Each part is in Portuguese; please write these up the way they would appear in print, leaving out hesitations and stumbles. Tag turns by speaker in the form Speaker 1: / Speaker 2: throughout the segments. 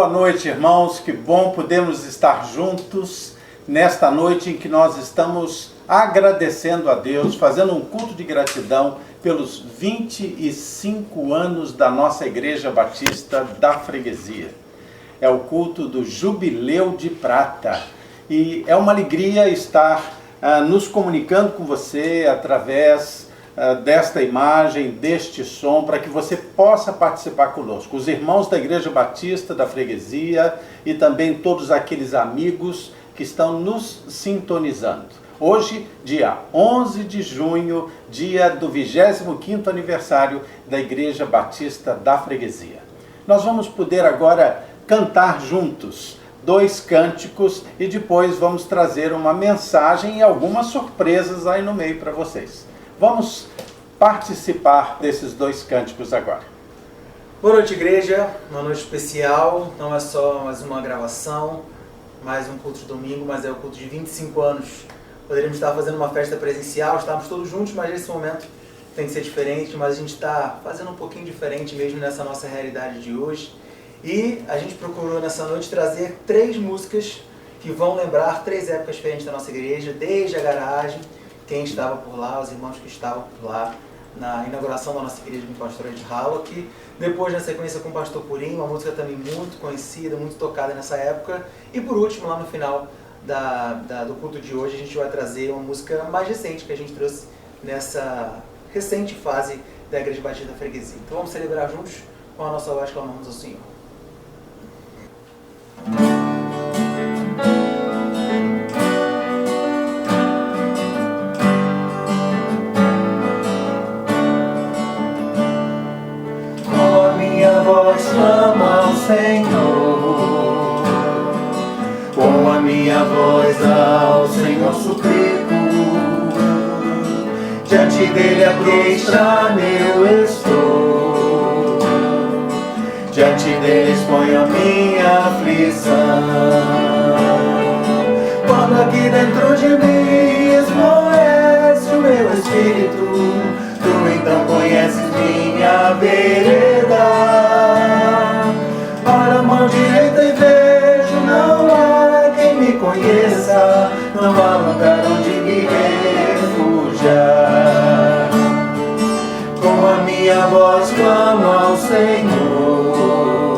Speaker 1: Boa noite, irmãos. Que bom podermos estar juntos nesta noite em que nós estamos agradecendo a Deus, fazendo um culto de gratidão pelos 25 anos da nossa Igreja Batista da Freguesia. É o culto do Jubileu de Prata. E é uma alegria estar nos comunicando com você através desta imagem, deste som, para que você possa participar conosco. Os irmãos da Igreja Batista da Freguesia e também todos aqueles amigos que estão nos sintonizando. Hoje, dia 11 de junho, dia do 25º aniversário da Igreja Batista da Freguesia. Nós vamos poder agora cantar juntos 2 cânticos e depois vamos trazer uma mensagem e algumas surpresas aí no meio para vocês. Vamos participar desses 2 cânticos agora.
Speaker 2: Boa noite, igreja. Uma noite especial. Não é só mais uma gravação, mais um culto de domingo, mas é o culto de 25 anos. Poderíamos estar fazendo uma festa presencial, estávamos todos juntos, mas nesse momento tem que ser diferente. Mas a gente está fazendo um pouquinho diferente mesmo nessa nossa realidade de hoje. E a gente procurou nessa noite trazer 3 músicas que vão lembrar 3 épocas diferentes da nossa igreja, desde a garagem, quem estava por lá, os irmãos que estavam por lá na inauguração da nossa igreja com o pastor Ed Hallock. Depois, na sequência, com o pastor Purim, uma música também muito conhecida, muito tocada nessa época. E por último, lá no final do culto de hoje, a gente vai trazer uma música mais recente que a gente trouxe nessa recente fase da Igreja Batista da Freguesia. Então vamos celebrar juntos com a nossa voz, clamamos ao Senhor.
Speaker 3: Clamo ao Senhor, com a minha voz ao Senhor suplico, diante dele a queixar eu estou, diante dele exponho a minha aflição. Quando aqui dentro de mim esmoece o meu espírito, tu então conheces minha vereda. Para a mão direita e vejo, não há quem me conheça, não há lugar onde me refugiar. Com a minha voz clamo ao Senhor,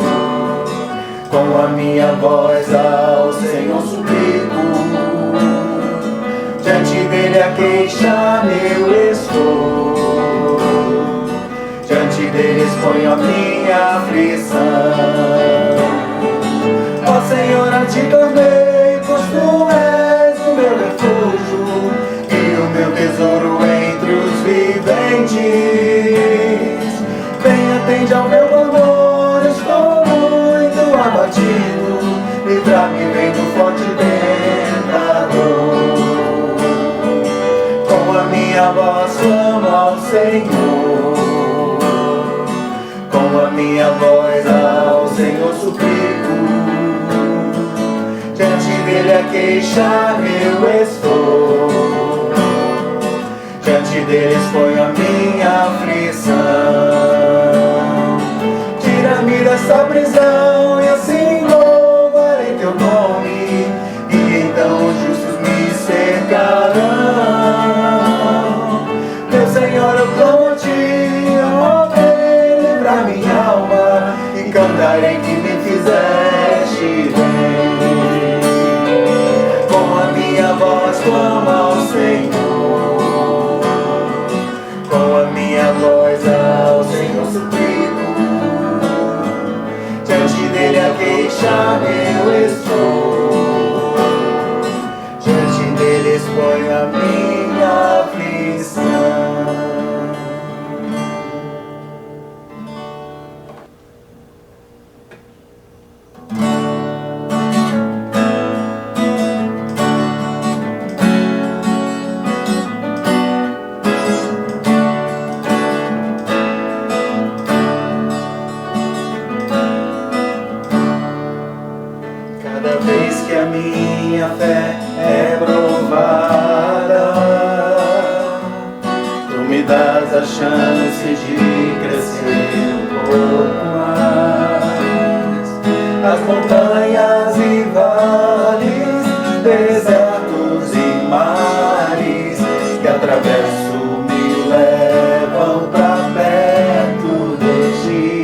Speaker 3: com a minha voz ao Senhor suplico, diante dele a queixar eu estou, diante dele exponho a minha aflição. Ó Senhor, a ti clamei, pois tu és o meu refúgio e o meu tesouro entre os viventes. Vem, atende ao meu clamor, estou muito abatido, livra-me bem do forte tentador. Com a minha voz clamo ao Senhor, com a minha voz ao Senhor suplico, diante dele a queixar eu estou, diante dele exponho a minha aflição. Tira-me dessa prisão e assim louvarei teu nome, e então os justos me cercarão. Meu Senhor, eu clamo a ti, ó Rei, livra minha alma, e cantarei que me fizeste bem. Com a minha voz clamo ao Senhor, com a minha voz ao Senhor suplico, diante dele a queixar eu estou, diante dele exponho a minha aflição. Cada vez que a minha fé é provada, tu me dás a chance de crescer um pouco mais. as montanhas e vales, desertos e mares que atravesso me levam pra perto de ti.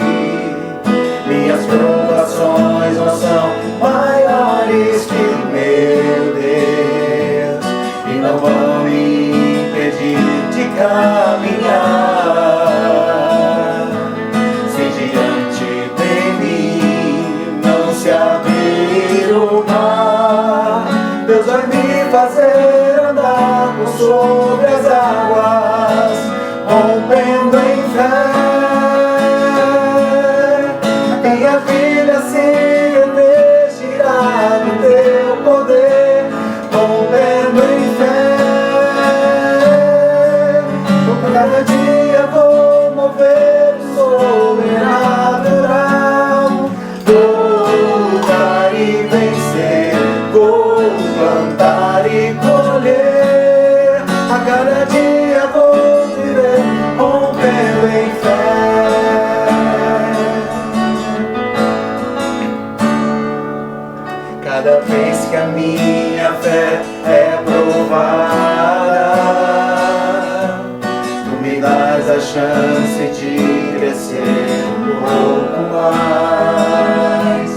Speaker 3: Minhas provações não são maiores que meu Deus e não vão me impedir de caminhar. Se diante de mim não se abrir o mar, Deus vai me fazer andar por sobre as águas, rompendo em fé. Minha vida se revestirá do teu poder, rompendo em fé. Cada dia vou mover o sobrenatural, vou lutar e vencer, vou plantar e colher. A cada dia vou viver rompendo em fé. Cada vez que a minha fé é provada, tu me dás a chance de crescer um pouco mais.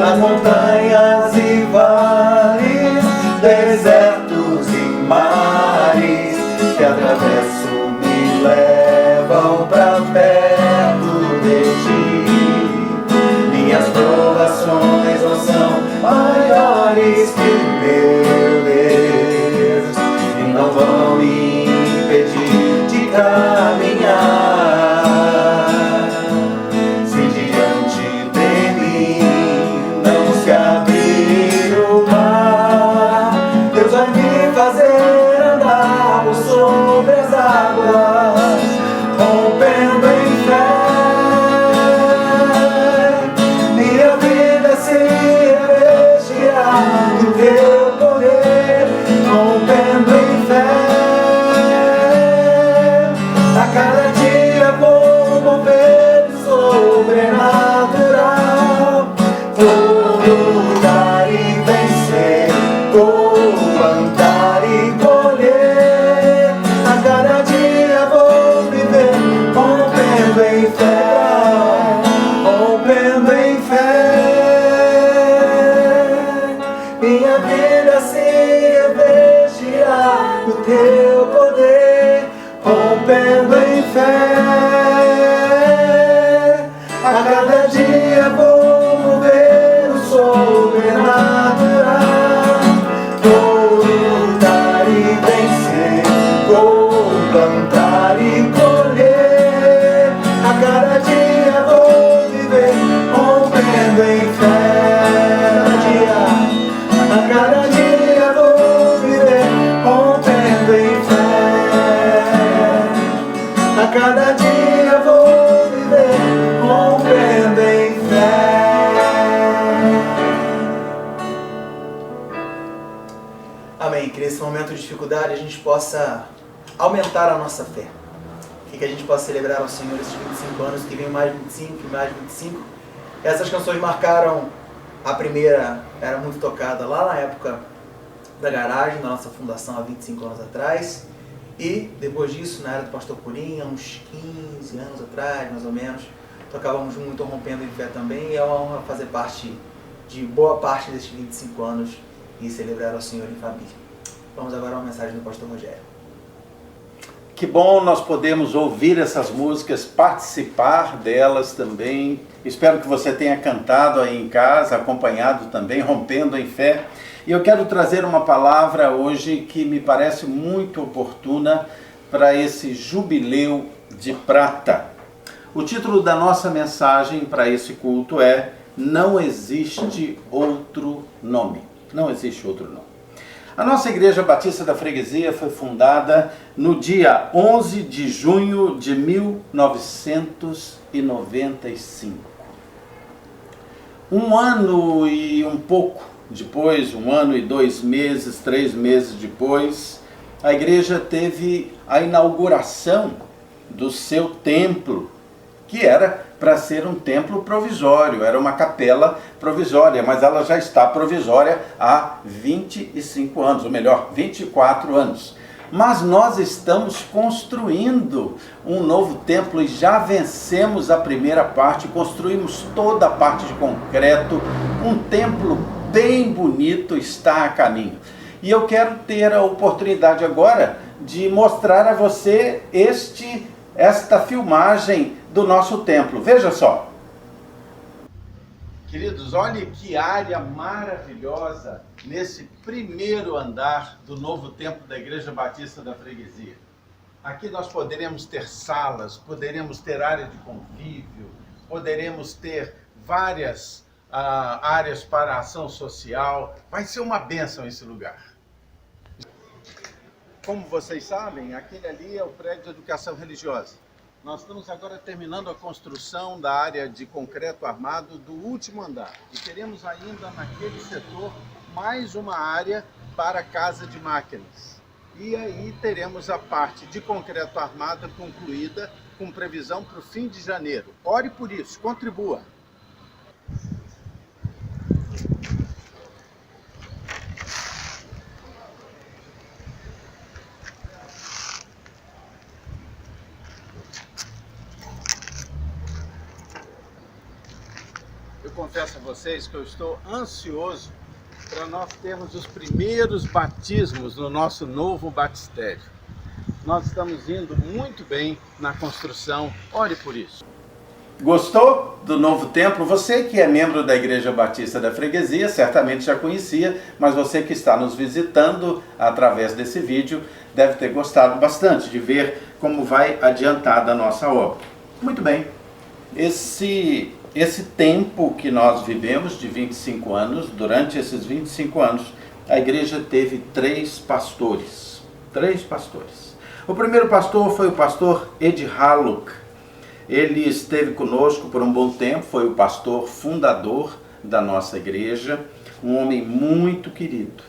Speaker 3: As montanhas e vales, desertos e mares que atravesso me levam pra perto de ti. Minhas provações não são maiores que meu Deus e não vão me impedir de caminhar. Se diante de mim não se abrir o mar, Deus vai me fazer andar por sobre as águas, rompendo em fé. Minha vida se revestirá do teu poder, rompendo em fé. A cada dia vou mover o sobrenatural, vou lutar e vencer, vou plantar e colher. A cada dia vou viver rompendo em fé, rompendo em fé. Minha vida se revestirá do teu poder, rompendo em fé. A cada dia vou mover o sobrenatural, vou lutar e vencer, vou plantar e colher. A cada dia vou viver rompendo em fé. A cada dia vou viver rompendo em fé. A cada dia vou viver rompendo em fé. Amém. Que nesse momento de dificuldade a gente possa aumentar a nossa fé. Que a gente possa celebrar ao Senhor esses 25 anos, que vem mais 25 e mais 25. Essas canções marcaram. A primeira era muito tocada lá na época da garagem, da nossa fundação há 25 anos atrás. E depois disso, na era do Pastor Purinha, uns 15 anos atrás, mais ou menos, tocávamos muito rompendo em fé também. E é uma honra fazer parte de boa parte desses 25 anos e celebrar ao Senhor em família. Vamos agora a uma mensagem do Pastor Rogério.
Speaker 1: Que bom nós podemos ouvir essas músicas, participar delas também. Espero que você tenha cantado aí em casa, acompanhado também, rompendo em fé. E eu quero trazer uma palavra hoje que me parece muito oportuna para esse jubileu de prata. O título da nossa mensagem para esse culto é Não Existe Outro Nome. Não existe outro nome. A nossa Igreja Batista da Freguesia foi fundada no dia 11 de junho de 1995. Um ano e um pouco depois, 1 ano e 2 meses, 3 meses depois, a igreja teve a inauguração do seu templo que era para ser um templo provisório, era uma capela provisória, mas ela já está provisória há 25 anos, ou melhor, 24 anos. Mas nós estamos construindo um novo templo e já vencemos a primeira parte, construímos toda a parte de concreto, um templo bem bonito está a caminho. E eu quero ter a oportunidade agora de mostrar a você esta filmagem do nosso templo. Veja só. Queridos, olhe que área maravilhosa nesse primeiro andar do novo templo da Igreja Batista da Freguesia. Aqui nós poderemos ter salas, poderemos ter área de convívio, poderemos ter várias áreas para ação social. Vai ser uma bênção esse lugar. Como vocês sabem, aquele ali é o prédio de educação religiosa. Nós estamos agora terminando a construção da área de concreto armado do último andar. E teremos ainda naquele setor mais uma área para casa de máquinas. E aí teremos a parte de concreto armado concluída com previsão para o fim de janeiro. Ore por isso, contribua. Eu confesso a vocês que eu estou ansioso para nós termos os primeiros batismos no nosso novo batistério. Nós estamos indo muito bem na construção, ore por isso. Gostou do novo templo? Você que é membro da Igreja Batista da Freguesia certamente já conhecia, mas você que está nos visitando através desse vídeo deve ter gostado bastante de ver como vai adiantada a nossa obra. Muito bem, esse tempo que nós vivemos de 25 anos, durante esses 25 anos, a igreja teve 3 pastores. 3 pastores. O primeiro pastor foi o pastor Ed Haluk. Ele esteve conosco por um bom tempo, foi o pastor fundador da nossa igreja, um homem muito querido.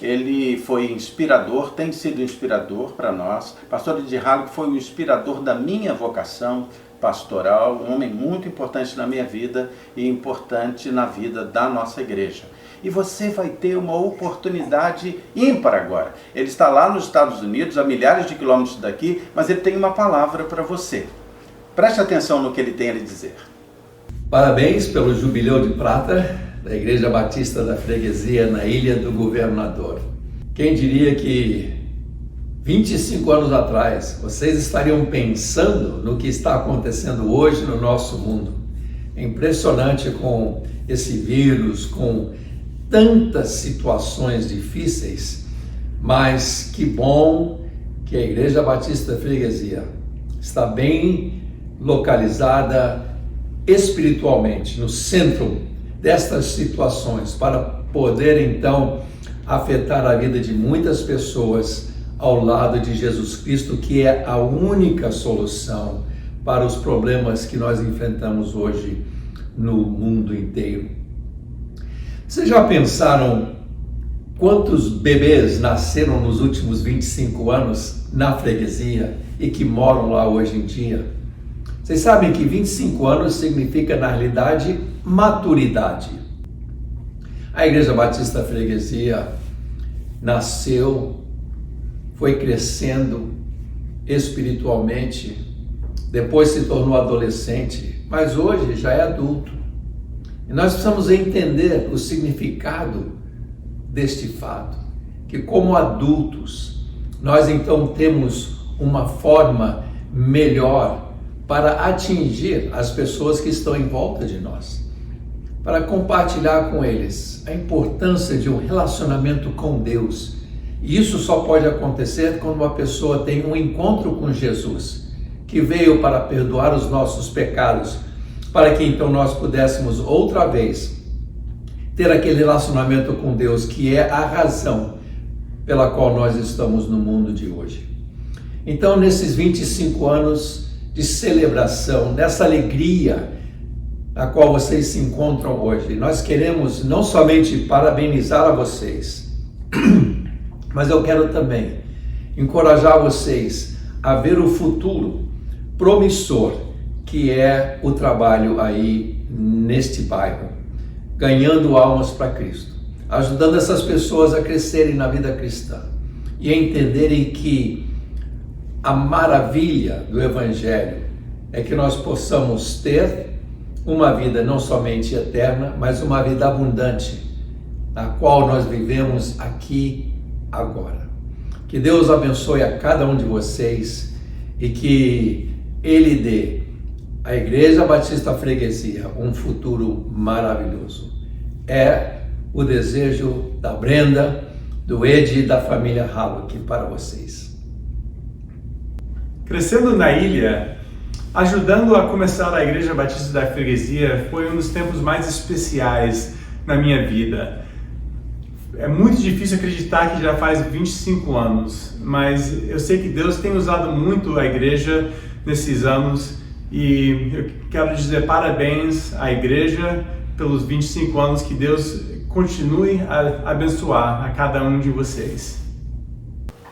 Speaker 1: Ele foi inspirador, tem sido inspirador para nós. Pastor Ed Haluk foi o inspirador da minha vocação pastoral, um homem muito importante na minha vida e importante na vida da nossa igreja. E você vai ter uma oportunidade ímpar agora. Ele está lá nos Estados Unidos, a milhares de quilômetros daqui, mas ele tem uma palavra para você. Preste atenção no que ele tem a lhe dizer.
Speaker 4: Parabéns pelo Jubileu de Prata da Igreja Batista da Freguesia na Ilha do Governador. Quem diria que 25 anos atrás, vocês estariam pensando no que está acontecendo hoje no nosso mundo. É impressionante com esse vírus, com tantas situações difíceis, mas que bom que a Igreja Batista da Freguesia está bem localizada espiritualmente, no centro destas situações, para poder então afetar a vida de muitas pessoas ao lado de Jesus Cristo, que é a única solução para os problemas que nós enfrentamos hoje no mundo inteiro. Vocês já pensaram quantos bebês nasceram nos últimos 25 anos na freguesia e que moram lá hoje em dia? Vocês sabem que 25 anos significa, na realidade, maturidade. A Igreja Batista da Freguesia nasceu, foi crescendo espiritualmente, depois se tornou adolescente, mas hoje já é adulto. E nós precisamos entender o significado deste fato, que como adultos, nós então temos uma forma melhor para atingir as pessoas que estão em volta de nós, para compartilhar com eles a importância de um relacionamento com Deus. E isso só pode acontecer quando uma pessoa tem um encontro com Jesus, que veio para perdoar os nossos pecados, para que então nós pudéssemos outra vez ter aquele relacionamento com Deus, que é a razão pela qual nós estamos no mundo de hoje. Então, nesses 25 anos de celebração, nessa alegria na qual vocês se encontram hoje, nós queremos não somente parabenizar a vocês, mas eu quero também encorajar vocês a ver o futuro promissor que é o trabalho aí neste bairro, ganhando almas para Cristo, ajudando essas pessoas a crescerem na vida cristã e a entenderem que a maravilha do Evangelho é que nós possamos ter uma vida não somente eterna, mas uma vida abundante, na qual nós vivemos aqui agora. Que Deus abençoe a cada um de vocês e que Ele dê à Igreja Batista Freguesia um futuro maravilhoso. É o desejo da Brenda, do Ed e da família Hallock para vocês.
Speaker 5: Crescendo na ilha, ajudando a começar a Igreja Batista da Freguesia foi um dos tempos mais especiais na minha vida. É muito difícil acreditar que já faz 25 anos, mas eu sei que Deus tem usado muito a igreja nesses anos e eu quero dizer parabéns à igreja pelos 25 anos, que Deus continue a abençoar a cada um de vocês.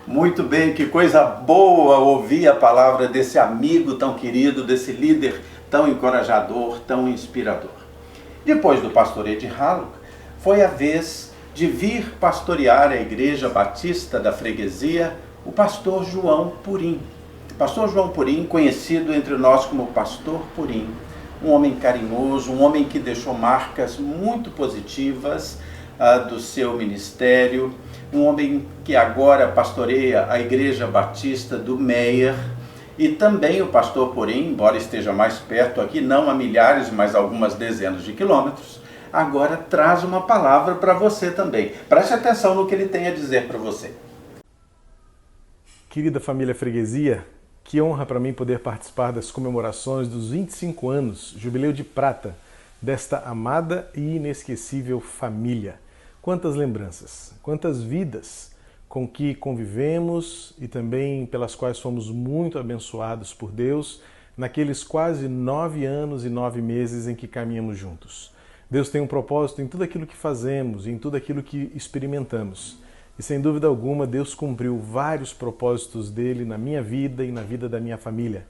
Speaker 1: Muito bem, que coisa boa ouvir a palavra desse amigo tão querido, desse líder tão encorajador, tão inspirador. Depois do pastor Ed Hallock, foi a vez de vir pastorear a Igreja Batista da Freguesia o pastor João Purim. Pastor João Purim, conhecido entre nós como Pastor Purim, um homem carinhoso, um homem que deixou marcas muito positivas do seu ministério, um homem que agora pastoreia a Igreja Batista do Meier, e também o pastor Purim, embora esteja mais perto aqui, não a milhares, mas algumas dezenas de quilômetros, agora traz uma palavra para você também. Preste atenção no que ele tem a dizer para você.
Speaker 6: Querida família Freguesia, que honra para mim poder participar das comemorações dos 25 anos, Jubileu de Prata, desta amada e inesquecível família. Quantas lembranças, quantas vidas com que convivemos e também pelas quais fomos muito abençoados por Deus naqueles quase 9 anos e 9 meses em que caminhamos juntos. Deus tem um propósito em tudo aquilo que fazemos e em tudo aquilo que experimentamos. E sem dúvida alguma, Deus cumpriu vários propósitos dele na minha vida e na vida da minha família.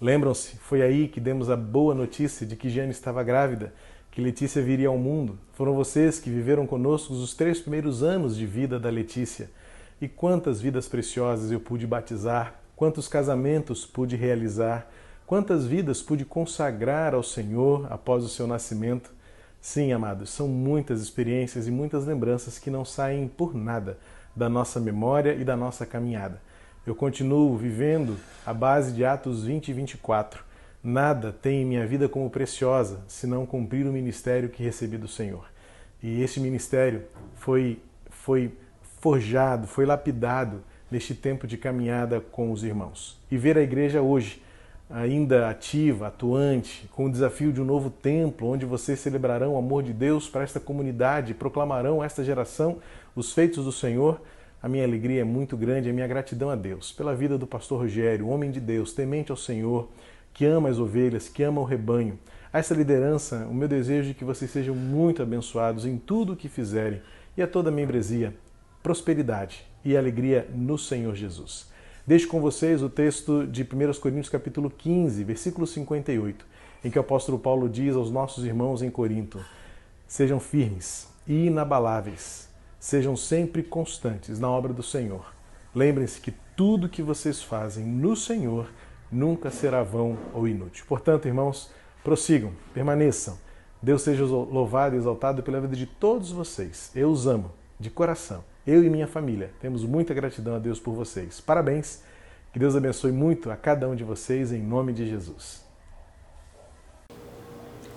Speaker 6: Lembram-se, foi aí que demos a boa notícia de que Jane estava grávida, que Letícia viria ao mundo. Foram vocês que viveram conosco os 3 primeiros anos de vida da Letícia. E quantas vidas preciosas eu pude batizar, quantos casamentos pude realizar, quantas vidas pude consagrar ao Senhor após o seu nascimento. Sim, amados, são muitas experiências e muitas lembranças que não saem por nada da nossa memória e da nossa caminhada. Eu continuo vivendo à base de Atos 20 e 24. Nada tem em minha vida como preciosa, senão cumprir o ministério que recebi do Senhor. E esse ministério foi forjado, foi lapidado neste tempo de caminhada com os irmãos. E ver a igreja hoje, ainda ativa, atuante, com o desafio de um novo templo, onde vocês celebrarão o amor de Deus para esta comunidade, proclamarão a esta geração os feitos do Senhor, a minha alegria é muito grande, a minha gratidão a Deus, pela vida do pastor Rogério, homem de Deus, temente ao Senhor, que ama as ovelhas, que ama o rebanho. A essa liderança, o meu desejo é que vocês sejam muito abençoados em tudo o que fizerem, e a toda a membresia, prosperidade e alegria no Senhor Jesus. Deixo com vocês o texto de 1 Coríntios capítulo 15, versículo 58, em que o apóstolo Paulo diz aos nossos irmãos em Corinto: sejam firmes e inabaláveis, sejam sempre constantes na obra do Senhor. Lembrem-se que tudo que vocês fazem no Senhor nunca será vão ou inútil. Portanto, irmãos, prossigam, permaneçam. Deus seja louvado e exaltado pela vida de todos vocês. Eu os amo, de coração. Eu e minha família temos muita gratidão a Deus por vocês. Parabéns, que Deus abençoe muito a cada um de vocês, em nome de Jesus.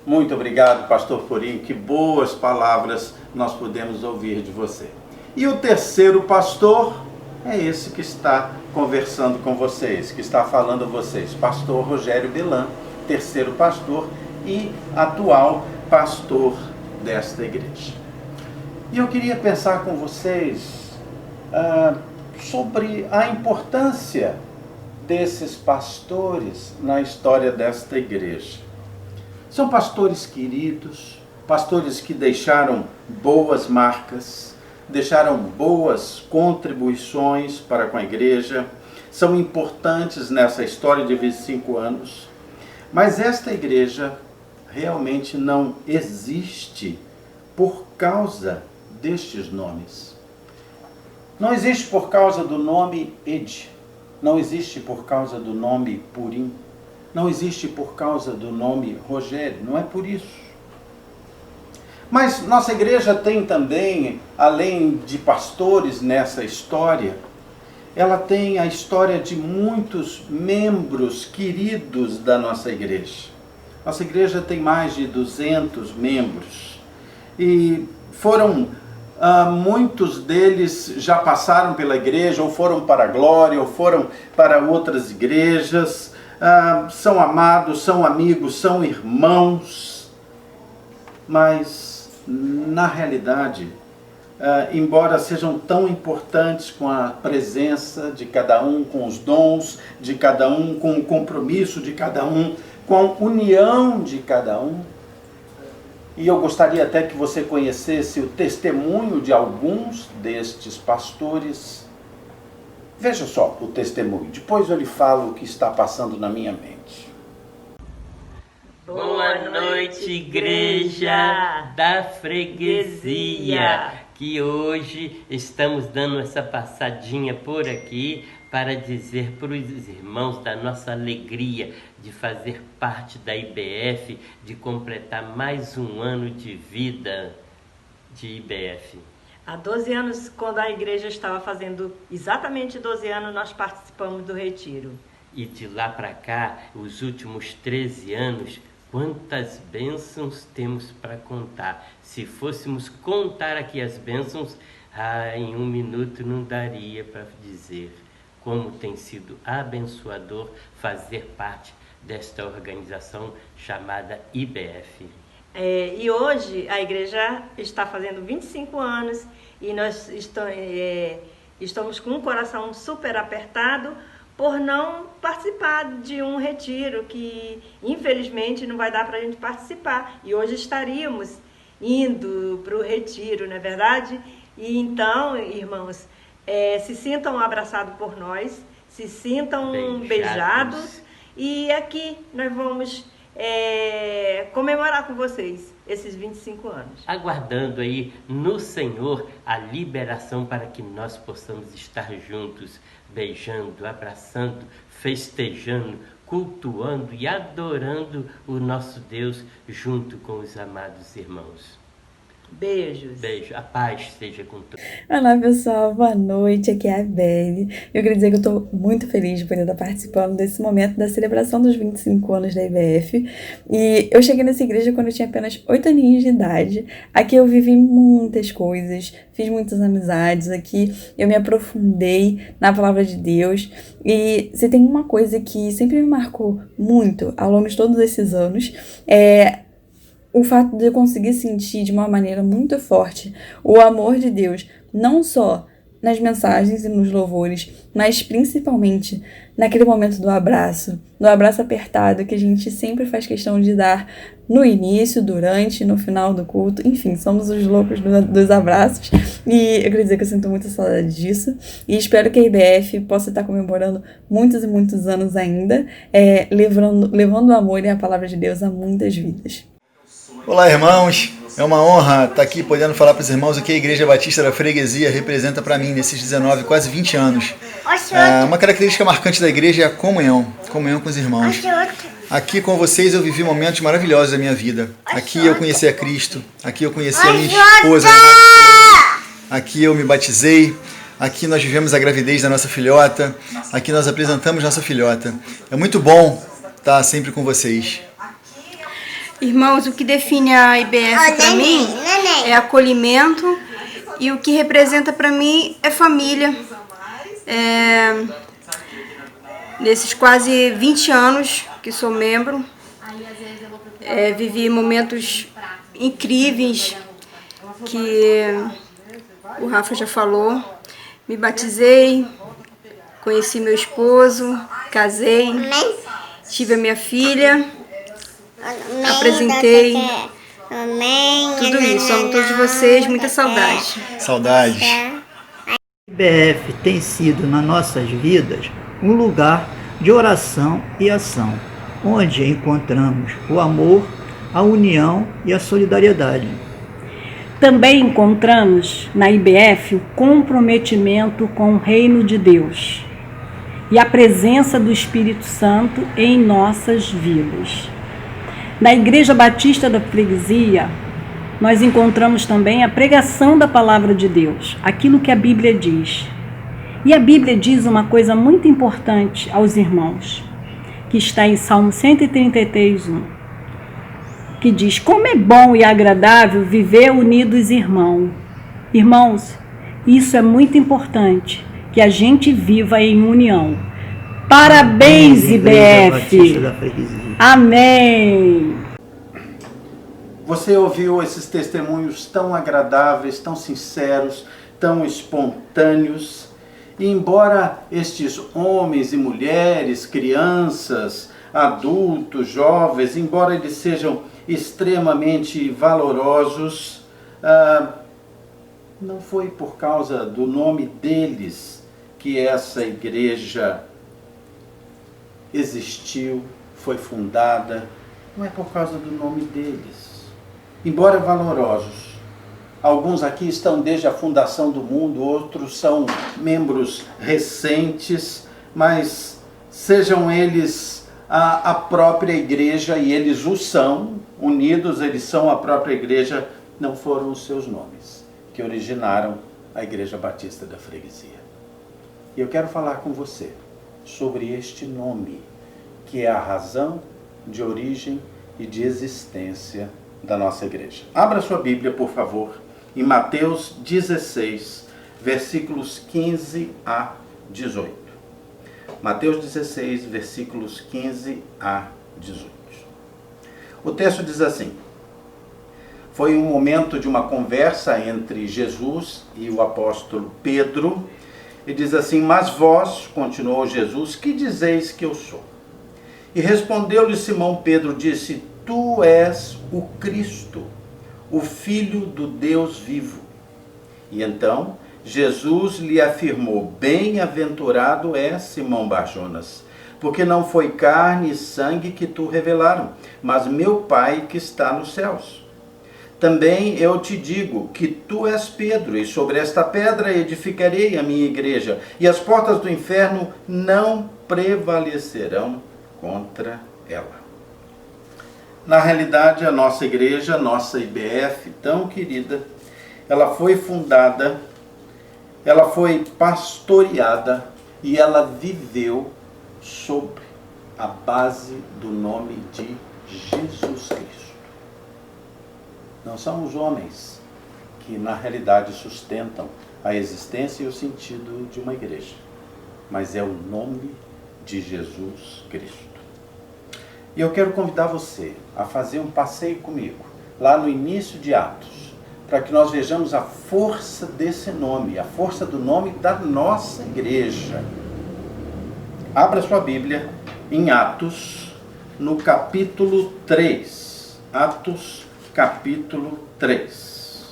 Speaker 1: Muito obrigado, pastor Purim, que boas palavras nós podemos ouvir de você. E o terceiro pastor é esse que está conversando com vocês, que está falando a vocês, pastor Rogério Belan, terceiro pastor e atual pastor desta igreja. E eu queria pensar com vocês sobre a importância desses pastores na história desta igreja. São pastores queridos, pastores que deixaram boas marcas, deixaram boas contribuições para com a igreja, são importantes nessa história de 25 anos, Mas esta igreja realmente não existe por causa destes nomes. Não existe por causa do nome Ed, não existe por causa do nome Purim, não existe por causa do nome Rogério, não é por isso. Mas nossa igreja tem também, além de pastores nessa história, ela tem a história de muitos membros queridos da nossa igreja. Nossa igreja tem mais de 200 membros e muitos deles já passaram pela igreja, ou foram para a glória, ou foram para outras igrejas, são amados, são amigos, são irmãos, mas na realidade, embora sejam tão importantes com a presença de cada um, com os dons de cada um, com o compromisso de cada um, com a união de cada um, e eu gostaria até que você conhecesse o testemunho de alguns destes pastores. Veja só o testemunho, depois eu lhe falo o que está passando na minha mente.
Speaker 7: Boa noite, igreja da freguesia, que hoje estamos dando essa passadinha por aqui para dizer para os irmãos da nossa alegria de fazer parte da IBF, de completar mais um ano de vida de IBF.
Speaker 8: Há 12 anos, quando a igreja estava fazendo exatamente 12 anos, nós participamos do retiro.
Speaker 7: E de lá para cá, os últimos 13 anos, quantas bênçãos temos para contar. Se fôssemos contar aqui as bênçãos, em um minuto não daria para dizer como tem sido abençoador fazer parte desta organização chamada IBF.
Speaker 8: E hoje a igreja está fazendo 25 anos e nós estamos com um coração super apertado por não participar de um retiro que infelizmente não vai dar para a gente participar. E hoje estaríamos indo para o retiro, não é verdade? E então, irmãos, se sintam abraçados por nós, se sintam beijados. E aqui nós vamos comemorar com vocês esses 25 anos.
Speaker 7: Aguardando aí no Senhor a liberação para que nós possamos estar juntos, beijando, abraçando, festejando, cultuando e adorando o nosso Deus junto com os amados irmãos.
Speaker 8: Beijos.
Speaker 7: Beijo. A paz esteja com todos.
Speaker 9: Olá, pessoal. Boa noite. Aqui é a Belle. Eu queria dizer que eu estou muito feliz de poder estar participando desse momento da celebração dos 25 anos da IBF. E eu cheguei nessa igreja quando eu tinha apenas 8 aninhos de idade. Aqui eu vivi muitas coisas, fiz muitas amizades. Aqui eu me aprofundei na palavra de Deus. E se tem uma coisa que sempre me marcou muito ao longo de todos esses anos, o fato de eu conseguir sentir de uma maneira muito forte o amor de Deus, não só nas mensagens e nos louvores, mas principalmente naquele momento do abraço apertado que a gente sempre faz questão de dar no início, durante, no final do culto. Enfim, somos os loucos dos abraços e eu queria dizer que eu sinto muita saudade disso e espero que a IBF possa estar comemorando muitos e muitos anos ainda, levando o amor e a palavra de Deus a muitas vidas.
Speaker 10: Olá, irmãos, é uma honra estar aqui podendo falar para os irmãos o que a Igreja Batista da Freguesia representa para mim nesses 19, quase 20 anos. Uma característica marcante da igreja é a comunhão com os irmãos. Aqui com vocês eu vivi momentos maravilhosos da minha vida. Aqui eu conheci a Cristo, aqui eu conheci a minha esposa, aqui eu me batizei, aqui nós vivemos a gravidez da nossa filhota, aqui nós apresentamos nossa filhota. É muito bom estar sempre com vocês.
Speaker 11: Irmãos, o que define a IBF para mim é acolhimento e o que representa para mim é família. Nesses quase 20 anos que sou membro, vivi momentos incríveis que o Rafa já falou. Me batizei, conheci meu esposo, casei, tive a minha filha. Apresentei tudo isso. Amo todos vocês, muita saudade.
Speaker 10: Saudades.
Speaker 12: A IBF tem sido, nas nossas vidas, um lugar de oração e ação. onde encontramos o amor, a união e a solidariedade.
Speaker 13: Também encontramos na IBF o comprometimento com o reino de Deus e a presença do Espírito Santo em nossas vidas. Na Igreja Batista da Freguesia, nós encontramos também a pregação da Palavra de Deus, aquilo que a Bíblia diz. E a Bíblia diz uma coisa muito importante aos irmãos, que está em Salmo 133:1, que diz: como é bom e agradável viver unidos irmãos. Irmãos, isso é muito importante, que a gente viva em união. Parabéns, IBF! Amém!
Speaker 1: Você ouviu esses testemunhos tão agradáveis, tão sinceros, tão espontâneos. E embora estes homens e mulheres, crianças, adultos, jovens, embora eles sejam extremamente valorosos, não foi por causa do nome deles que essa igreja existiu, foi fundada. Não é por causa do nome deles. Embora valorosos, alguns aqui estão desde a fundação do mundo, outros são membros recentes, mas sejam eles a própria igreja, e eles o são, unidos, eles são a própria igreja, não foram os seus nomes que originaram a Igreja Batista da Freguesia. E eu quero falar com você sobre este nome, que é a razão de origem e de existência da nossa igreja. Abra sua Bíblia, por favor, em Mateus 16, versículos 15 a 18. Mateus 16, versículos 15 a 18. O texto diz assim: foi um momento de uma conversa entre Jesus e o apóstolo Pedro, e diz assim: mas vós, continuou Jesus, que dizeis que eu sou? E respondeu-lhe Simão Pedro, disse: tu és o Cristo, o Filho do Deus vivo. E então Jesus lhe afirmou: bem-aventurado és, Simão Barjonas, porque não foi carne e sangue que tu revelaram, mas meu Pai que está nos céus. Também eu te digo que tu és Pedro, e sobre esta pedra edificarei a minha igreja, e as portas do inferno não prevalecerão contra ela. Na realidade, a nossa igreja, a nossa IBF, tão querida, ela foi fundada, ela foi pastoreada e ela viveu sobre a base do nome de Jesus Cristo. Não são os homens que, na realidade, sustentam a existência e o sentido de uma igreja, mas é o nome de Jesus Cristo. E eu quero convidar você a fazer um passeio comigo, lá no início de Atos, para que nós vejamos a força desse nome, a força do nome da nossa igreja. Abra sua Bíblia em Atos, no capítulo 3. Atos, capítulo 3.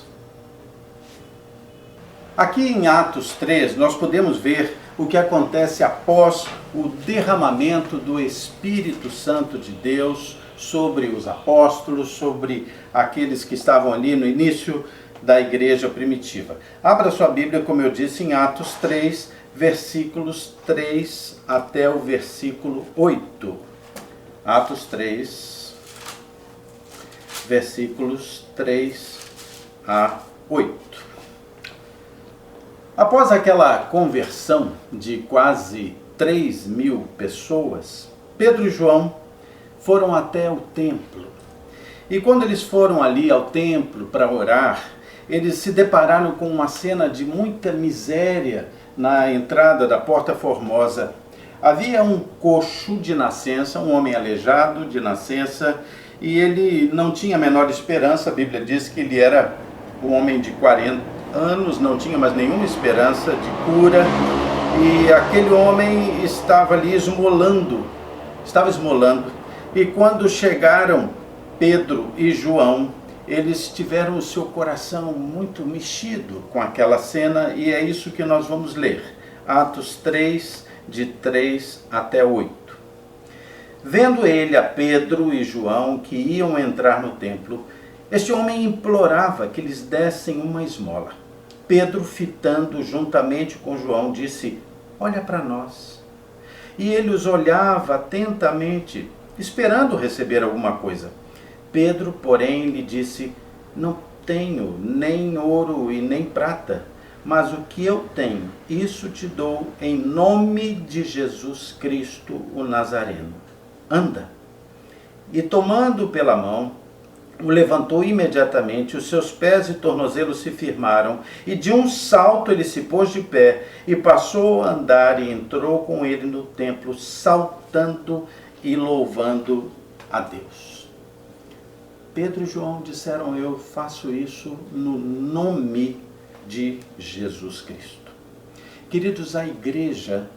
Speaker 1: Aqui em Atos 3, nós podemos ver o que acontece após o derramamento do Espírito Santo de Deus sobre os apóstolos, sobre aqueles que estavam ali no início da igreja primitiva. Abra sua Bíblia, como eu disse, em Atos 3, versículos 3 até o versículo 8. Atos 3, versículos 3 a 8. Após aquela conversão de quase 3.000 pessoas, Pedro e João foram até o templo. E quando eles foram ali ao templo para orar, eles se depararam com uma cena de muita miséria na entrada da Porta Formosa. Havia um coxo de nascença, um homem aleijado de nascença, e ele não tinha a menor esperança. A Bíblia diz que ele era um homem de 40 anos, não tinha mais nenhuma esperança de cura, e aquele homem estava ali esmolando, e quando chegaram Pedro e João, eles tiveram o seu coração muito mexido com aquela cena, e é isso que nós vamos ler. Atos 3, de 3 até 8. Vendo ele a Pedro e João que iam entrar no templo, este homem implorava que lhes dessem uma esmola. Pedro, fitando juntamente com João, disse: olha para nós. E ele os olhava atentamente, esperando receber alguma coisa. Pedro, porém, lhe disse: não tenho nem ouro e nem prata, mas o que eu tenho, isso te dou em nome de Jesus Cristo, o Nazareno. Anda. E tomando pela mão, o levantou imediatamente, os seus pés e tornozelos se firmaram, e de um salto ele se pôs de pé, e passou a andar, e entrou com ele no templo, saltando e louvando a Deus. Pedro e João disseram: eu faço isso no nome de Jesus Cristo. Queridos, a igreja,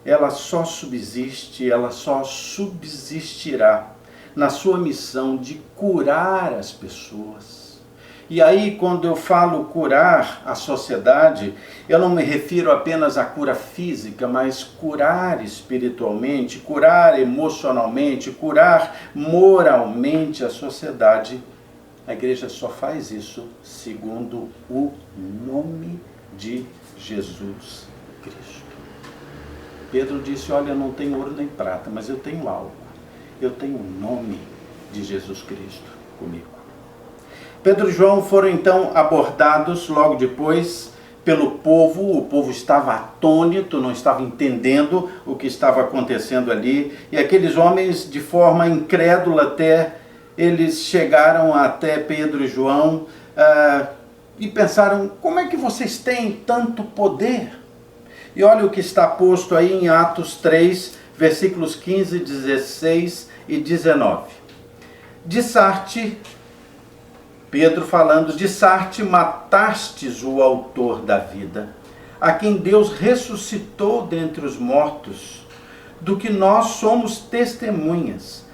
Speaker 1: ela só subsiste, ela só subsistirá na sua missão de curar as pessoas. E aí, quando eu falo curar a sociedade, eu não me refiro apenas à cura física, mas curar espiritualmente, curar emocionalmente, curar moralmente a sociedade. A igreja só faz isso segundo o nome de Jesus Cristo. Pedro disse: olha, eu não tenho ouro nem prata, mas eu tenho algo. Eu tenho o nome de Jesus Cristo comigo. Pedro e João foram então abordados logo depois pelo povo. O povo estava atônito, não estava entendendo o que estava acontecendo ali. E aqueles homens, de forma incrédula até, eles chegaram até Pedro e João e pensaram: como é que vocês têm tanto poder? E olha o que está posto aí em Atos 3, versículos 15, 16 e 19. Dissarte, Pedro falando: dissarte, matastes o autor da vida, a quem Deus ressuscitou dentre os mortos, do que nós somos testemunhas.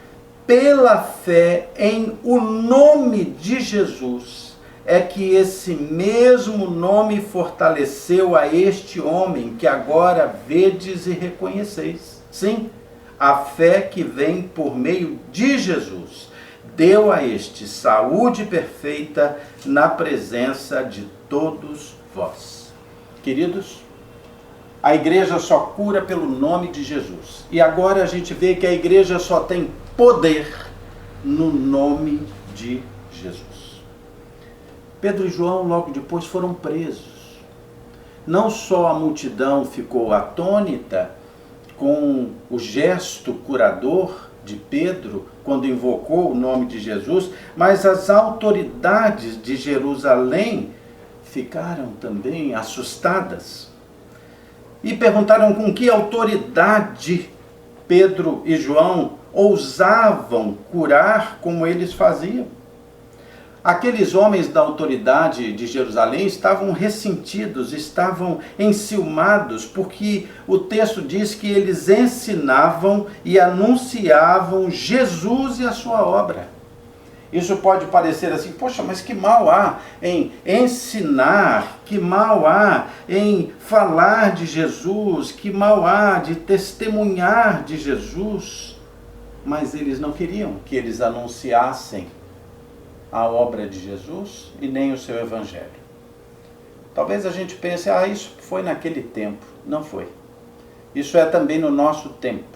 Speaker 1: Pela fé em o nome de Jesus, é que esse mesmo nome fortaleceu a este homem que agora vedes e reconheceis. Sim, a fé que vem por meio de Jesus deu a este saúde perfeita na presença de todos vós. Queridos, a igreja só cura pelo nome de Jesus. E agora a gente vê que a igreja só tem poder no nome de Jesus. Pedro e João logo depois foram presos. Não só a multidão ficou atônita com o gesto curador de Pedro quando invocou o nome de Jesus, mas as autoridades de Jerusalém ficaram também assustadas e perguntaram com que autoridade Pedro e João ousavam curar como eles faziam. Aqueles homens da autoridade de Jerusalém estavam ressentidos, estavam enciumados, porque o texto diz que eles ensinavam e anunciavam Jesus e a sua obra. Isso pode parecer assim: poxa, mas que mal há em ensinar, que mal há em falar de Jesus, que mal há de testemunhar de Jesus. Mas eles não queriam que eles anunciassem a obra de Jesus e nem o seu evangelho. Talvez a gente pense: isso foi naquele tempo. Não foi. Isso é também no nosso tempo.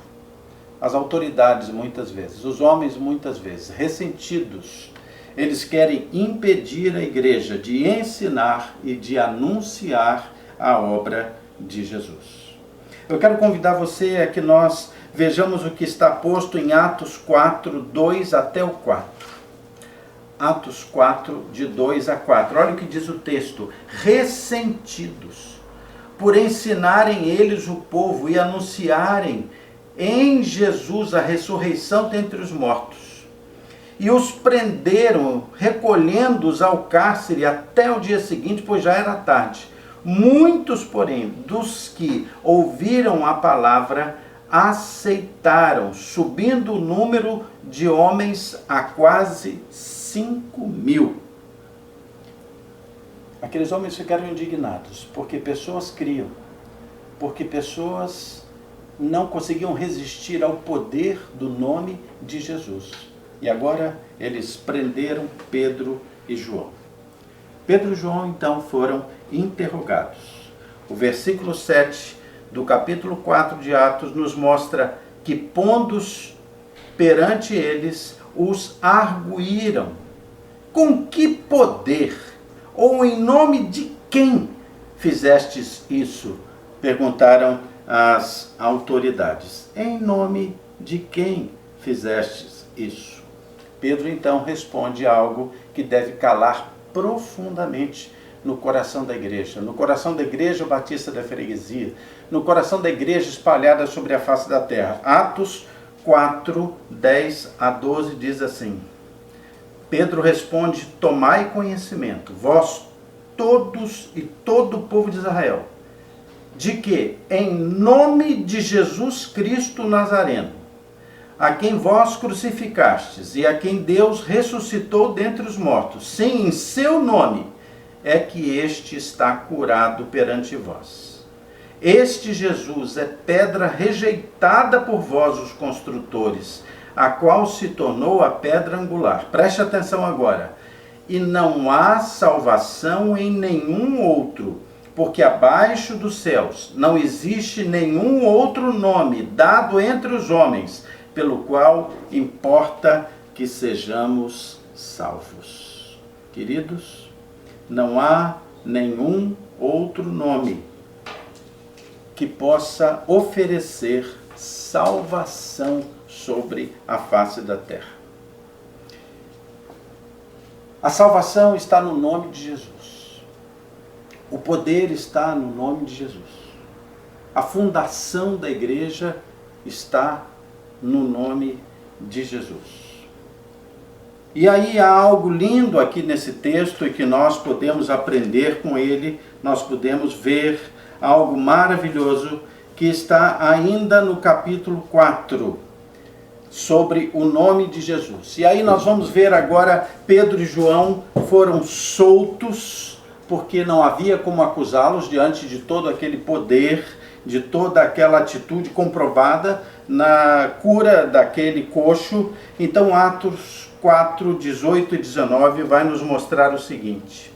Speaker 1: As autoridades muitas vezes, os homens muitas vezes, ressentidos, eles querem impedir a igreja de ensinar e de anunciar a obra de Jesus. Eu quero convidar você a que nós vejamos o que está posto em Atos 4, 2 até o 4. Atos 4, de 2 a 4. Olha o que diz o texto: ressentidos por ensinarem eles o povo e anunciarem em Jesus a ressurreição dentre os mortos. E os prenderam, recolhendo-os ao cárcere até o dia seguinte, pois já era tarde. Muitos, porém, dos que ouviram a palavra, aceitaram, subindo o número de homens a quase 5.000. Aqueles homens ficaram indignados, porque pessoas criam, porque pessoas não conseguiam resistir ao poder do nome de Jesus. E agora eles prenderam Pedro e João. Pedro e João então foram interrogados. O versículo 7 do capítulo 4 de Atos nos mostra que, pondo-os perante eles, os arguíram. Com que poder, ou em nome de quem fizestes isso? Perguntaram as autoridades. Em nome de quem fizestes isso? Pedro então responde algo que deve calar profundamente no coração da igreja, no coração da Igreja Batista da Freguesia, no coração da igreja espalhada sobre a face da terra. Atos 4, 10 a 12 diz assim: Pedro responde: tomai conhecimento, vós todos e todo o povo de Israel, de que em nome de Jesus Cristo Nazareno, a quem vós crucificastes e a quem Deus ressuscitou dentre os mortos, sim, em seu nome é que este está curado perante vós. Este Jesus é pedra rejeitada por vós, os construtores, a qual se tornou a pedra angular. Preste atenção agora. E não há salvação em nenhum outro, porque abaixo dos céus não existe nenhum outro nome dado entre os homens, pelo qual importa que sejamos salvos. Queridos, não há nenhum outro nome que possa oferecer salvação sobre a face da terra. A salvação está no nome de Jesus. O poder está no nome de Jesus. A fundação da igreja está no nome de Jesus. E aí há algo lindo aqui nesse texto e que nós podemos aprender com ele, nós podemos ver algo maravilhoso que está ainda no capítulo 4, sobre o nome de Jesus. E aí nós vamos ver agora Pedro e João foram soltos, porque não havia como acusá-los diante de todo aquele poder, de toda aquela atitude comprovada na cura daquele coxo. Então Atos 4, 18 e 19 vai nos mostrar o seguinte: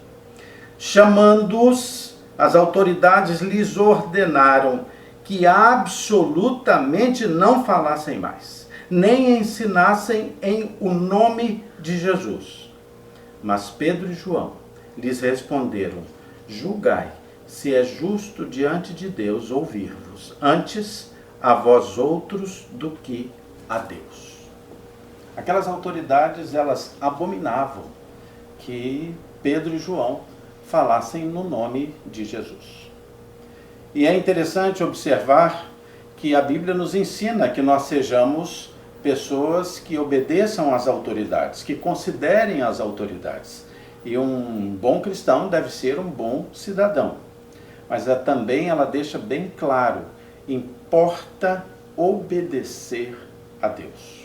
Speaker 1: chamando-os, as autoridades lhes ordenaram que absolutamente não falassem mais, nem ensinassem em o nome de Jesus. Mas Pedro e João lhes responderam: julgai se é justo diante de Deus ouvir-vos, antes a vós outros do que a Deus. Aquelas autoridades, elas abominavam que Pedro e João falassem no nome de Jesus. E é interessante observar que a Bíblia nos ensina que nós sejamos pessoas que obedeçam às autoridades, que considerem as autoridades. E um bom cristão deve ser um bom cidadão. Mas também ela deixa bem claro: importa obedecer a Deus.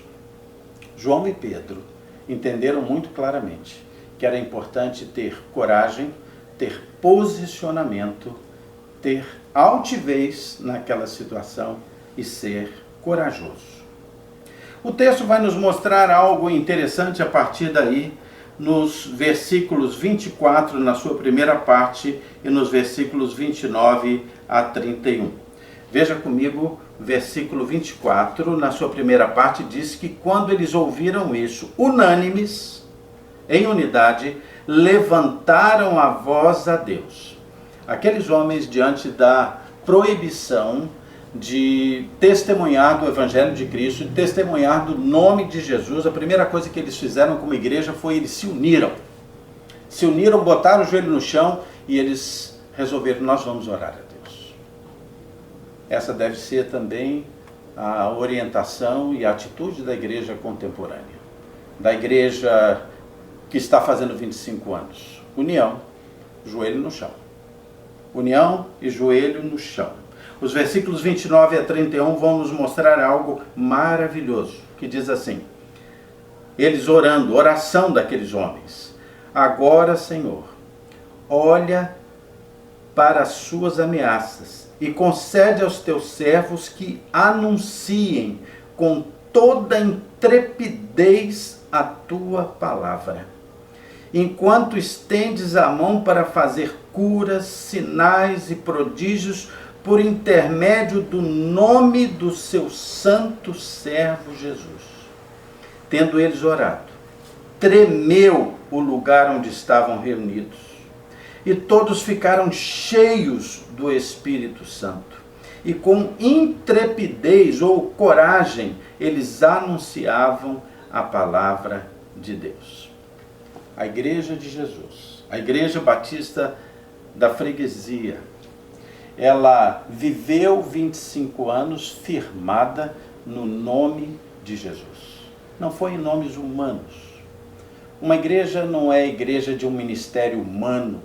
Speaker 1: João e Pedro entenderam muito claramente que era importante ter coragem, ter posicionamento, ter altivez naquela situação e ser corajoso. O texto vai nos mostrar algo interessante a partir daí, nos versículos 24, na sua primeira parte, e nos versículos 29 a 31. Veja comigo, versículo 24, na sua primeira parte, diz que quando eles ouviram isso, unânimes, em unidade, levantaram a voz a Deus. Aqueles homens, diante da proibição de testemunhar do Evangelho de Cristo, de testemunhar do nome de Jesus, a primeira coisa que eles fizeram como igreja foi eles se uniram. Se uniram, botaram o joelho no chão e eles resolveram: nós vamos orar a Deus. Essa deve ser também a orientação e a atitude da igreja contemporânea, da igreja que está fazendo 25 anos. União, joelho no chão. União e joelho no chão. Os versículos 29 a 31 vão nos mostrar algo maravilhoso, que diz assim: eles orando, oração daqueles homens: agora, Senhor, olha para as suas ameaças e concede aos teus servos que anunciem com toda intrepidez a tua palavra. Enquanto estendes a mão para fazer curas, sinais e prodígios por intermédio do nome do seu santo servo Jesus. Tendo eles orado, tremeu o lugar onde estavam reunidos, e todos ficaram cheios do Espírito Santo, e com intrepidez ou coragem eles anunciavam a palavra de Deus. A Igreja de Jesus, a Igreja Batista da Freguesia, ela viveu 25 anos firmada no nome de Jesus. Não foi em nomes humanos. Uma igreja não é igreja de um ministério humano,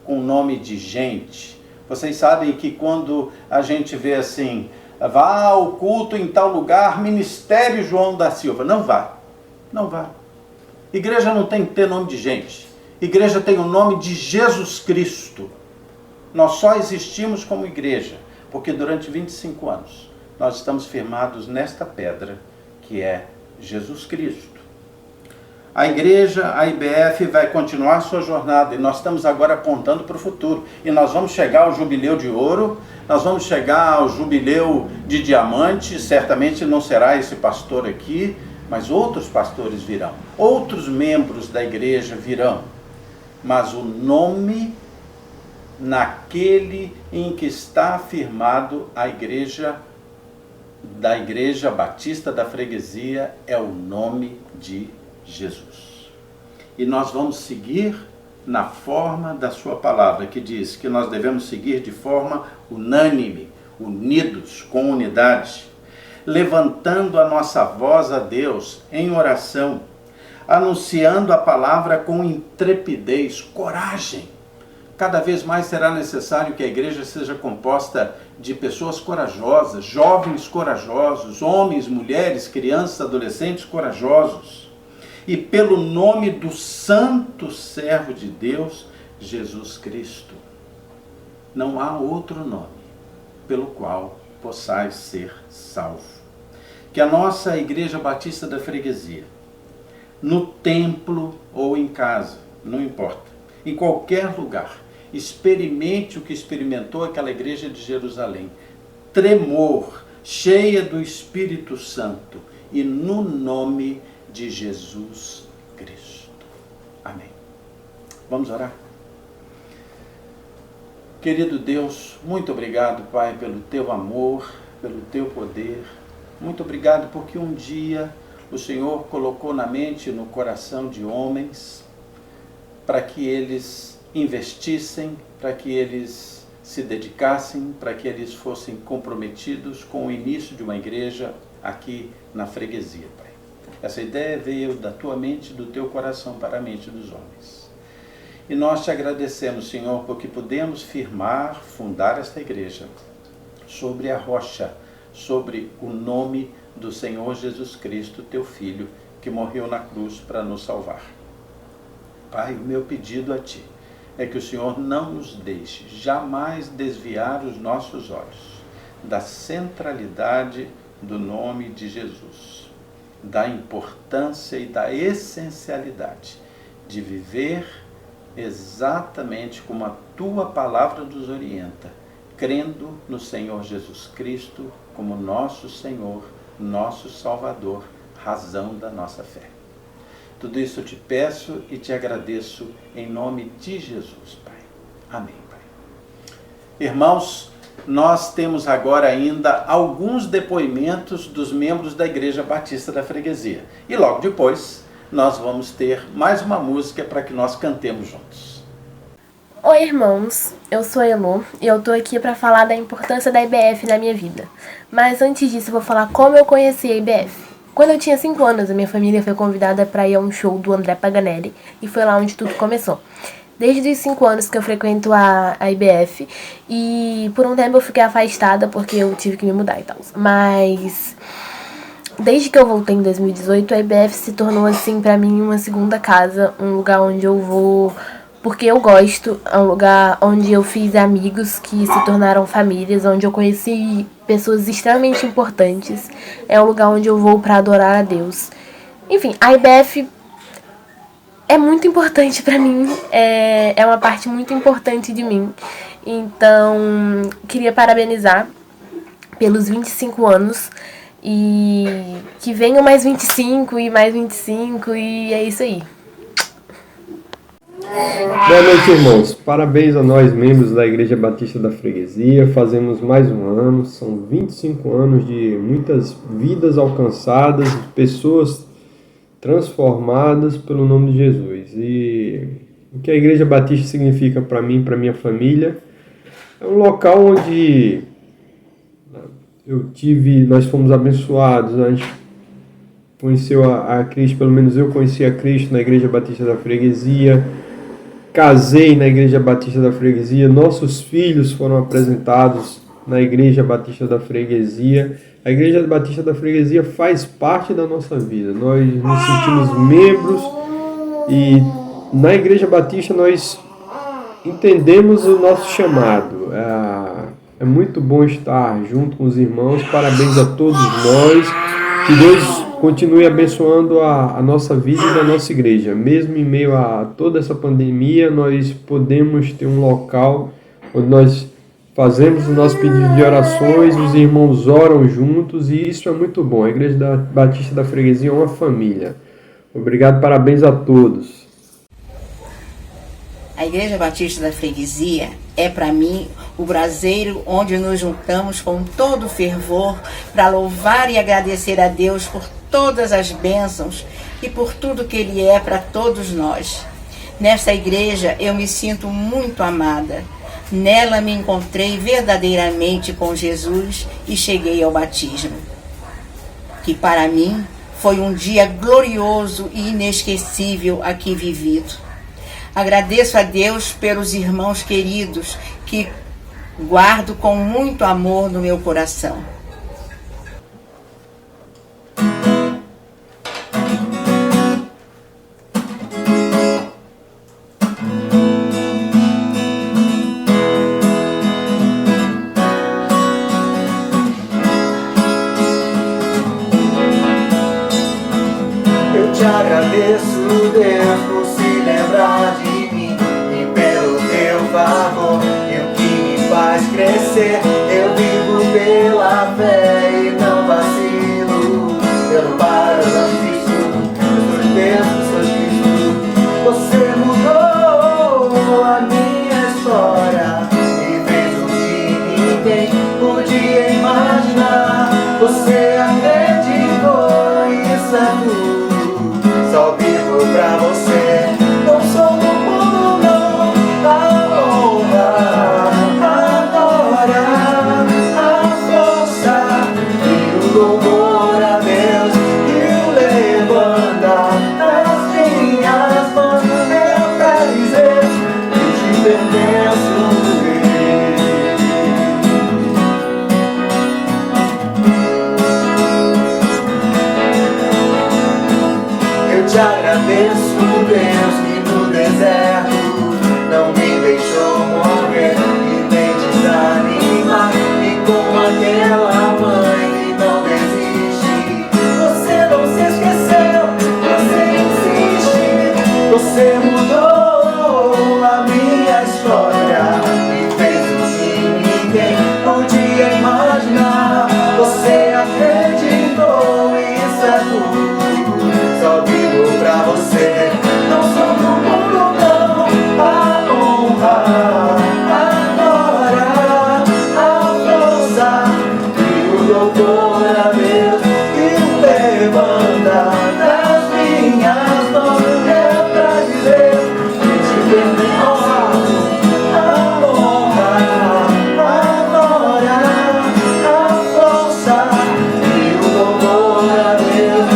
Speaker 1: com nome de gente. Vocês sabem que quando a gente vê assim, vá ao culto em tal lugar, Ministério João da Silva. Não vá, não vá. Igreja não tem que ter nome de gente. Igreja tem o nome de Jesus Cristo. Nós só existimos como igreja, porque durante 25 anos nós estamos firmados nesta pedra, que é Jesus Cristo. A igreja, a IBF, vai continuar sua jornada e nós estamos agora apontando para o futuro. E nós vamos chegar ao jubileu de ouro, nós vamos chegar ao jubileu de diamante, certamente não será esse pastor aqui, mas outros pastores virão, outros membros da igreja virão. Mas o nome naquele em que está afirmado a igreja da Igreja Batista da Freguesia é o nome de Jesus. E nós vamos seguir na forma da sua palavra, que diz que nós devemos seguir de forma unânime, unidos, com unidade, levantando a nossa voz a Deus em oração, anunciando a palavra com intrepidez, coragem. Cada vez mais será necessário que a igreja seja composta de pessoas corajosas, jovens corajosos, homens, mulheres, crianças, adolescentes corajosos. E pelo nome do santo servo de Deus, Jesus Cristo. Não há outro nome pelo qual possais ser salvo. Que a nossa Igreja Batista da Freguesia, no templo ou em casa, não importa, em qualquer lugar, experimente o que experimentou aquela igreja de Jerusalém. Tremor, cheia do Espírito Santo e no nome de Jesus Cristo. Amém. Vamos orar? Querido Deus, muito obrigado, Pai, pelo Teu amor, pelo Teu poder. Muito obrigado porque um dia o Senhor colocou na mente e no coração de homens para que eles investissem, para que eles se dedicassem, para que eles fossem comprometidos com o início de uma igreja aqui na Freguesia, Pai. Essa ideia veio da Tua mente e do Teu coração para a mente dos homens. E nós Te agradecemos, Senhor, porque podemos fundar esta igreja sobre a rocha, sobre o nome do Senhor Jesus Cristo, Teu Filho, que morreu na cruz para nos salvar. Pai, o meu pedido a Ti é que o Senhor não nos deixe jamais desviar os nossos olhos da centralidade do nome de Jesus, da importância e da essencialidade de viver exatamente como a Tua palavra nos orienta, crendo no Senhor Jesus Cristo como nosso Senhor, nosso Salvador, razão da nossa fé. Tudo isso eu Te peço e Te agradeço em nome de Jesus, Pai. Amém, Pai. Irmãos, nós temos agora ainda alguns depoimentos dos membros da Igreja Batista da Freguesia. E logo depois, nós vamos ter mais uma música para que nós cantemos juntos.
Speaker 14: Oi, irmãos. Eu sou a Elo e eu tô aqui para falar da importância da IBF na minha vida. Mas antes disso, eu vou falar como eu conheci a IBF. Quando eu tinha 5 anos, a minha família foi convidada para ir a um show do André Paganelli e foi lá onde tudo começou. Desde os 5 anos que eu frequento a IBF e por um tempo eu fiquei afastada porque eu tive que me mudar e tal. Mas desde que eu voltei em 2018, a IBF se tornou assim para mim uma segunda casa, um lugar onde eu vou porque eu gosto, é um lugar onde eu fiz amigos que se tornaram famílias, onde eu conheci pessoas extremamente importantes, é um lugar onde eu vou para adorar a Deus. Enfim, a IBF é muito importante para mim, é uma parte muito importante de mim. Então, queria parabenizar pelos 25 anos e que venham mais 25 e mais 25 e é isso aí.
Speaker 15: Boa noite, irmãos. Parabéns a nós, membros da Igreja Batista da Freguesia. Fazemos mais um ano, são 25 anos de muitas vidas alcançadas, pessoas transformadas pelo nome de Jesus. E o que a Igreja Batista significa para mim, para minha família, é um local onde nós fomos abençoados, a gente conheceu a Cristo, pelo menos eu conheci a Cristo na Igreja Batista da Freguesia, casei na Igreja Batista da Freguesia, nossos filhos foram apresentados na Igreja Batista da Freguesia. A Igreja Batista da Freguesia faz parte da nossa vida, nós nos sentimos membros e na Igreja Batista nós entendemos o nosso chamado. É muito bom estar junto com os irmãos, parabéns a todos nós, que Deus continue abençoando a nossa vida e a nossa igreja. Mesmo em meio a toda essa pandemia, nós podemos ter um local onde nós fazemos o nosso pedido de orações, os irmãos oram juntos e isso é muito bom. A Igreja Batista da Freguesia é uma família. Obrigado, parabéns a todos.
Speaker 16: A Igreja Batista da Freguesia é para mim o braseiro onde nos juntamos com todo fervor para louvar e agradecer a Deus por todas as bênçãos e por tudo que Ele é para todos nós. Nesta igreja eu me sinto muito amada. Nela me encontrei verdadeiramente com Jesus e cheguei ao batismo, que para mim foi um dia glorioso e inesquecível aqui vivido. Agradeço a Deus pelos irmãos queridos que guardo com muito amor no meu coração.
Speaker 3: Eu te agradeço, Deus, por se lembrar de mim e pelo teu favor e o que me faz crescer. Eu vivo pela fé e não vacilo. Eu não paro, não desisto. Eu sou Deus, sou Cristo. Você mudou a minha história e fez o que ninguém podia imaginar. Você acreditou, isso é tudo. Só vivo pra você, não sou do mundo não. A honra, a glória, a força e o louvor a Deus e o levantar das minhas mãos é pra dizer que te pertenço. Te agradeço, Deus, que no deserto não me deixou morrer e nem desanimar. E com aquela mãe que não desiste, você não se esqueceu, você insiste. Você mudou a minha história e fez o que ninguém podia imaginar. Você acreditou, isso é tudo. Só vivo pra você, não sou do mundo não. A honra, a glória, a força e o louvor a Deus e o levantar das minhas mãos é pra dizer que te pertenço. A honra, a glória, a força e o louvor a Deus.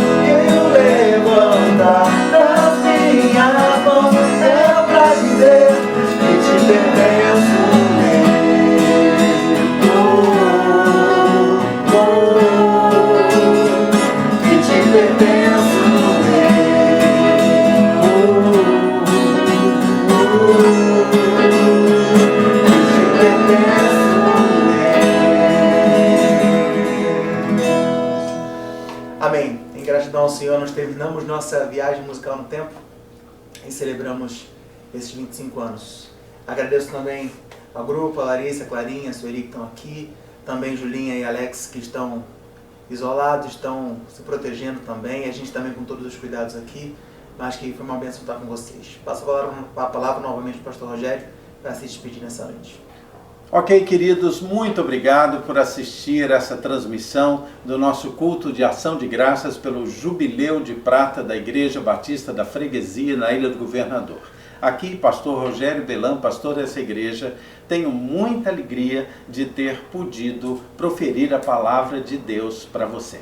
Speaker 2: gratidão ao Senhor, nós terminamos nossa viagem musical no tempo e celebramos esses 25 anos. Agradeço também ao grupo, a Larissa, a Clarinha, a Sueli que estão aqui, também Julinha e Alex que estão isolados, estão se protegendo também, a gente também com todos os cuidados aqui, mas que foi uma bênção estar com vocês. Passo a palavra novamente para o pastor Rogério para se despedir nessa noite.
Speaker 1: Ok, queridos, muito obrigado por assistir essa transmissão do nosso culto de ação de graças pelo Jubileu de Prata da Igreja Batista da Freguesia na Ilha do Governador. Aqui, pastor Rogério Belan, pastor dessa igreja, tenho muita alegria de ter podido proferir a palavra de Deus para você.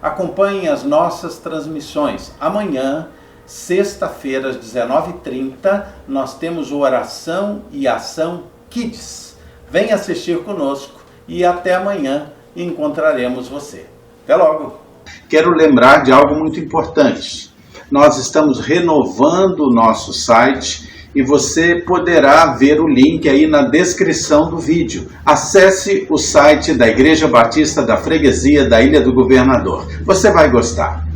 Speaker 1: Acompanhe as nossas transmissões. Amanhã, sexta-feira, às 19h30, nós temos o Oração e Ação Kids. Venha assistir conosco e até amanhã encontraremos você. Até logo! Quero lembrar de algo muito importante. Nós estamos renovando o nosso site e você poderá ver o link aí na descrição do vídeo. Acesse o site da Igreja Batista da Freguesia da Ilha do Governador. Você vai gostar.